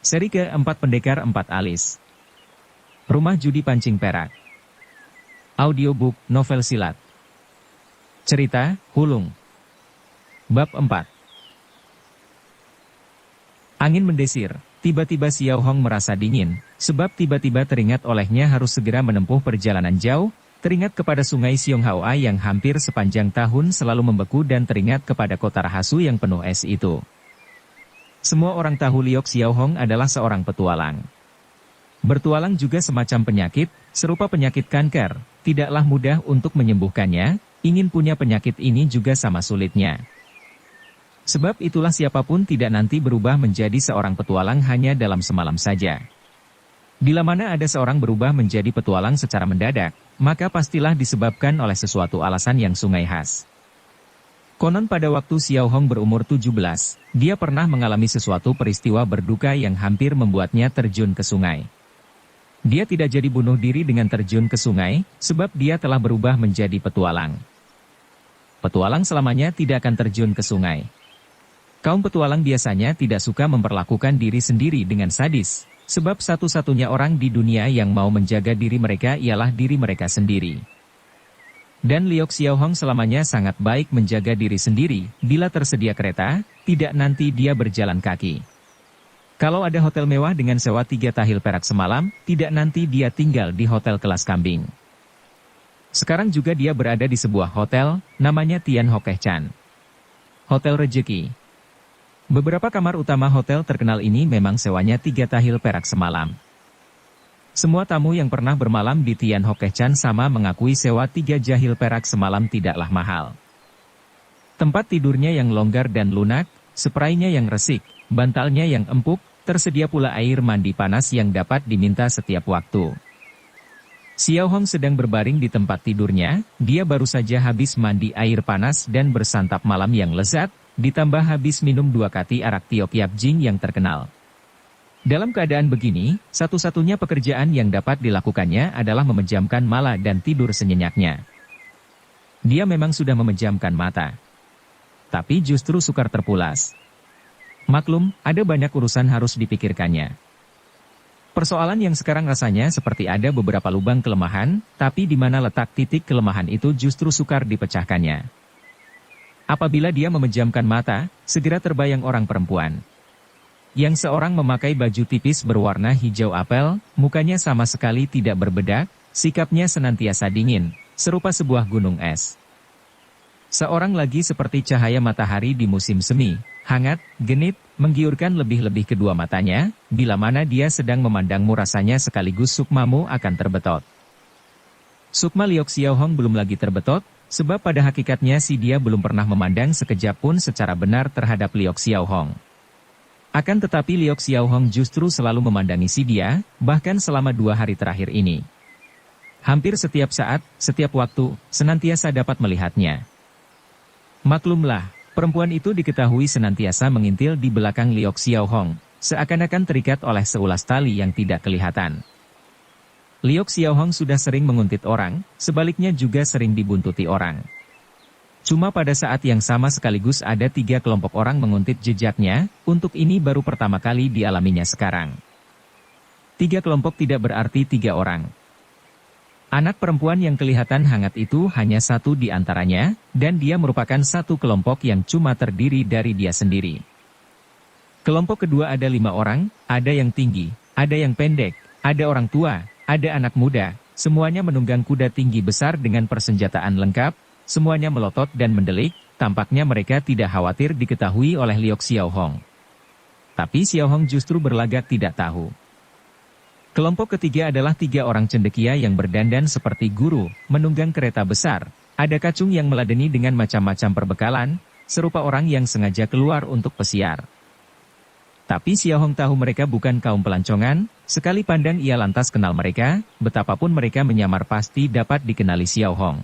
Seri ke-4 Pendekar 4 Alis. Rumah Judi Pancing Perak. Audiobook, novel silat. Cerita, Hulung. Bab 4. Angin mendesir. Tiba-tiba Xiao Hong merasa dingin, sebab tiba-tiba teringat olehnya harus segera menempuh perjalanan jauh, teringat kepada sungai Xionghaoa yang hampir sepanjang tahun selalu membeku dan teringat kepada kota rahasu yang penuh es itu. Semua orang tahu Liok Xiao Hong adalah seorang petualang. Bertualang juga semacam penyakit, serupa penyakit kanker, tidaklah mudah untuk menyembuhkannya, ingin punya penyakit ini juga sama sulitnya. Sebab itulah siapapun tidak nanti berubah menjadi seorang petualang hanya dalam semalam saja. Bila mana ada seorang berubah menjadi petualang secara mendadak, maka pastilah disebabkan oleh sesuatu alasan yang sungai khas. Konon pada waktu Xiao Hong berumur 17, dia pernah mengalami sesuatu peristiwa berduka yang hampir membuatnya terjun ke sungai. Dia tidak jadi bunuh diri dengan terjun ke sungai, sebab dia telah berubah menjadi petualang. Petualang selamanya tidak akan terjun ke sungai. Kaum petualang biasanya tidak suka memperlakukan diri sendiri dengan sadis, sebab satu-satunya orang di dunia yang mau menjaga diri mereka ialah diri mereka sendiri. Dan Liok Xiao Hong selamanya sangat baik menjaga diri sendiri, bila tersedia kereta, tidak nanti dia berjalan kaki. Kalau ada hotel mewah dengan sewa 3 tahil perak semalam, tidak nanti dia tinggal di hotel kelas kambing. Sekarang juga dia berada di sebuah hotel, namanya Tian Hokeh Chan. Hotel Rezeki. Beberapa kamar utama hotel terkenal ini memang sewanya 3 tahil perak semalam. Semua tamu yang pernah bermalam di Tian Hokeh Chan sama mengakui sewa 3 jahil perak semalam tidaklah mahal. Tempat tidurnya yang longgar dan lunak, spraynya yang resik, bantalnya yang empuk, tersedia pula air mandi panas yang dapat diminta setiap waktu. Xiao Hong sedang berbaring di tempat tidurnya, dia baru saja habis mandi air panas dan bersantap malam yang lezat, ditambah habis minum 2 kati arak Tiok Yap Jing yang terkenal. Dalam keadaan begini, satu-satunya pekerjaan yang dapat dilakukannya adalah memejamkan mata dan tidur senyenyaknya. Dia memang sudah memejamkan mata. Tapi justru sukar terpulas. Maklum, ada banyak urusan harus dipikirkannya. Persoalan yang sekarang rasanya seperti ada beberapa lubang kelemahan, tapi di mana letak titik kelemahan itu justru sukar dipecahkannya. Apabila dia memejamkan mata, segera terbayang orang perempuan. Yang seorang memakai baju tipis berwarna hijau apel, mukanya sama sekali tidak berbedak, sikapnya senantiasa dingin, serupa sebuah gunung es. Seorang lagi seperti cahaya matahari di musim semi, hangat, genit, menggiurkan lebih-lebih kedua matanya, bila mana dia sedang memandangmu rasanya sekaligus sukmamu akan terbetot. Sukma Liok Xiao Hong belum lagi terbetot, sebab pada hakikatnya si dia belum pernah memandang sekejap pun secara benar terhadap Liok Xiao Hong. Akan tetapi Liok Xiao Hong justru selalu memandangi si dia, bahkan selama 2 hari terakhir ini. Hampir setiap saat, setiap waktu, senantiasa dapat melihatnya. Maklumlah, perempuan itu diketahui senantiasa mengintil di belakang Liok Xiao Hong, seakan-akan terikat oleh seulas tali yang tidak kelihatan. Liok Xiao Hong sudah sering menguntit orang, sebaliknya juga sering dibuntuti orang. Cuma pada saat yang sama sekaligus ada 3 kelompok orang menguntit jejaknya, untuk ini baru pertama kali dialaminya sekarang. 3 kelompok tidak berarti 3 orang. Anak perempuan yang kelihatan hangat itu hanya 1 di antaranya, dan dia merupakan 1 kelompok yang cuma terdiri dari dia sendiri. Kelompok kedua ada 5 orang, ada yang tinggi, ada yang pendek, ada orang tua, ada anak muda, semuanya menunggang kuda tinggi besar dengan persenjataan lengkap. Semuanya melotot dan mendelik, tampaknya mereka tidak khawatir diketahui oleh Liok Xiao Hong. Tapi Xiao Hong justru berlagak tidak tahu. Kelompok ketiga adalah 3 orang cendekia yang berdandan seperti guru, menunggang kereta besar. Ada kacung yang meladeni dengan macam-macam perbekalan, serupa orang yang sengaja keluar untuk pesiar. Tapi Xiao Hong tahu mereka bukan kaum pelancongan, sekali pandang ia lantas kenal mereka, betapapun mereka menyamar pasti dapat dikenali Xiao Hong.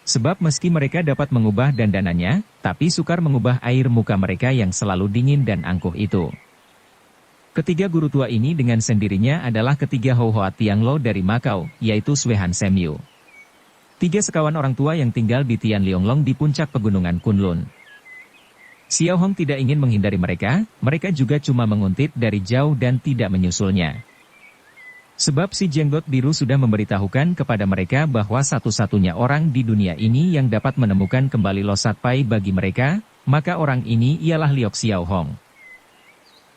Sebab meski mereka dapat mengubah dandanannya, tapi sukar mengubah air muka mereka yang selalu dingin dan angkuh itu. Ketiga guru tua ini dengan sendirinya adalah ketiga Hou Hoa Tianglo dari Makau, yaitu Sui Han Semyu. 3 sekawan orang tua yang tinggal di Tian Lianglong di puncak pegunungan Kunlun. Xiao Hong tidak ingin menghindari mereka juga cuma menguntit dari jauh dan tidak menyusulnya. Sebab si jenggot biru sudah memberitahukan kepada mereka bahwa satu-satunya orang di dunia ini yang dapat menemukan kembali Losat Pai bagi mereka, maka orang ini ialah Liok Xiao Hong.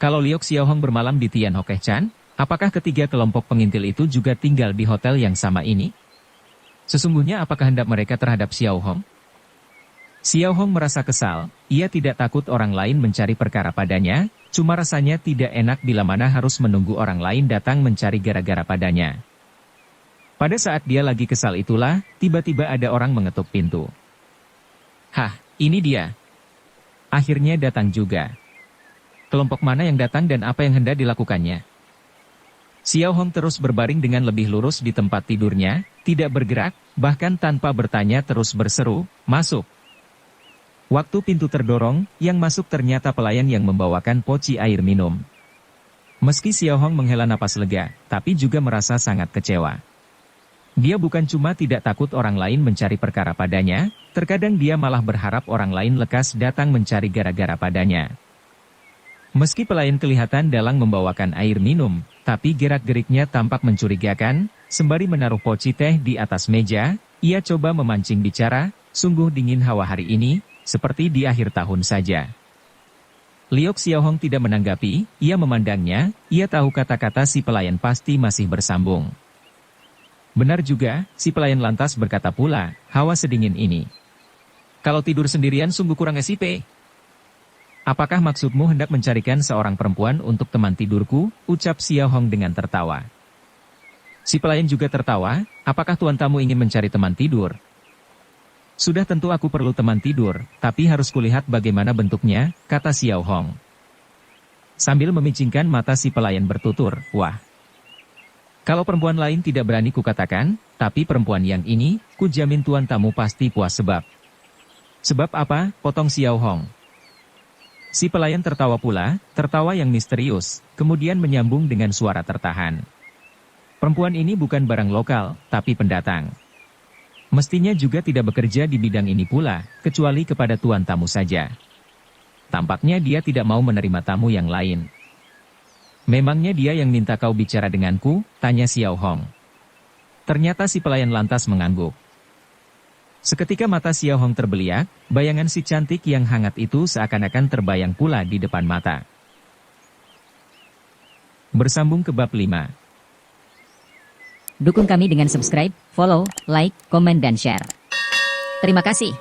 Kalau Liok Xiao Hong bermalam di Tian Hokeh Chan, apakah ketiga kelompok pengintil itu juga tinggal di hotel yang sama ini? Sesungguhnya apakah hendak mereka terhadap Xiao Hong? Xiao Hong merasa kesal, ia tidak takut orang lain mencari perkara padanya, cuma rasanya tidak enak bila mana harus menunggu orang lain datang mencari gara-gara padanya. Pada saat dia lagi kesal itulah, tiba-tiba ada orang mengetuk pintu. Hah, ini dia. Akhirnya datang juga. Kelompok mana yang datang dan apa yang hendak dilakukannya? Xiao Hong terus berbaring dengan lebih lurus di tempat tidurnya, tidak bergerak, bahkan tanpa bertanya terus berseru, "Masuk!" Waktu pintu terdorong, yang masuk ternyata pelayan yang membawakan poci air minum. Meski Xiao Hong menghela napas lega, tapi juga merasa sangat kecewa. Dia bukan cuma tidak takut orang lain mencari perkara padanya, terkadang dia malah berharap orang lain lekas datang mencari gara-gara padanya. Meski pelayan kelihatan dalang membawakan air minum, tapi gerak-geriknya tampak mencurigakan, sembari menaruh poci teh di atas meja, ia coba memancing bicara, sungguh dingin hawa hari ini, seperti di akhir tahun saja. Liok Xiao Hong tidak menanggapi, ia memandangnya, ia tahu kata-kata si pelayan pasti masih bersambung. Benar juga, si pelayan lantas berkata pula, hawa sedingin ini. Kalau tidur sendirian sungguh kurang SIP. Apakah maksudmu hendak mencarikan seorang perempuan untuk teman tidurku? Ucap Xiao Hong dengan tertawa. Si pelayan juga tertawa, apakah tuan tamu ingin mencari teman tidur? Sudah tentu aku perlu teman tidur, tapi harus kulihat bagaimana bentuknya, kata Xiao Hong. Sambil memicingkan mata si pelayan bertutur, wah. Kalau perempuan lain tidak berani kukatakan, tapi perempuan yang ini, kujamin tuan tamu pasti puas sebab. Sebab apa? Potong Xiao Hong. Si pelayan tertawa pula, tertawa yang misterius, kemudian menyambung dengan suara tertahan. Perempuan ini bukan barang lokal, tapi pendatang. Mestinya juga tidak bekerja di bidang ini pula, kecuali kepada tuan tamu saja. Tampaknya dia tidak mau menerima tamu yang lain. Memangnya dia yang minta kau bicara denganku? Tanya Xiao Hong. Ternyata si pelayan lantas mengangguk. Seketika mata Xiao Hong terbeliak, bayangan si cantik yang hangat itu seakan-akan terbayang pula di depan mata. Bersambung ke bab 5. Dukung kami dengan subscribe, follow, like, komen dan share. Terima kasih.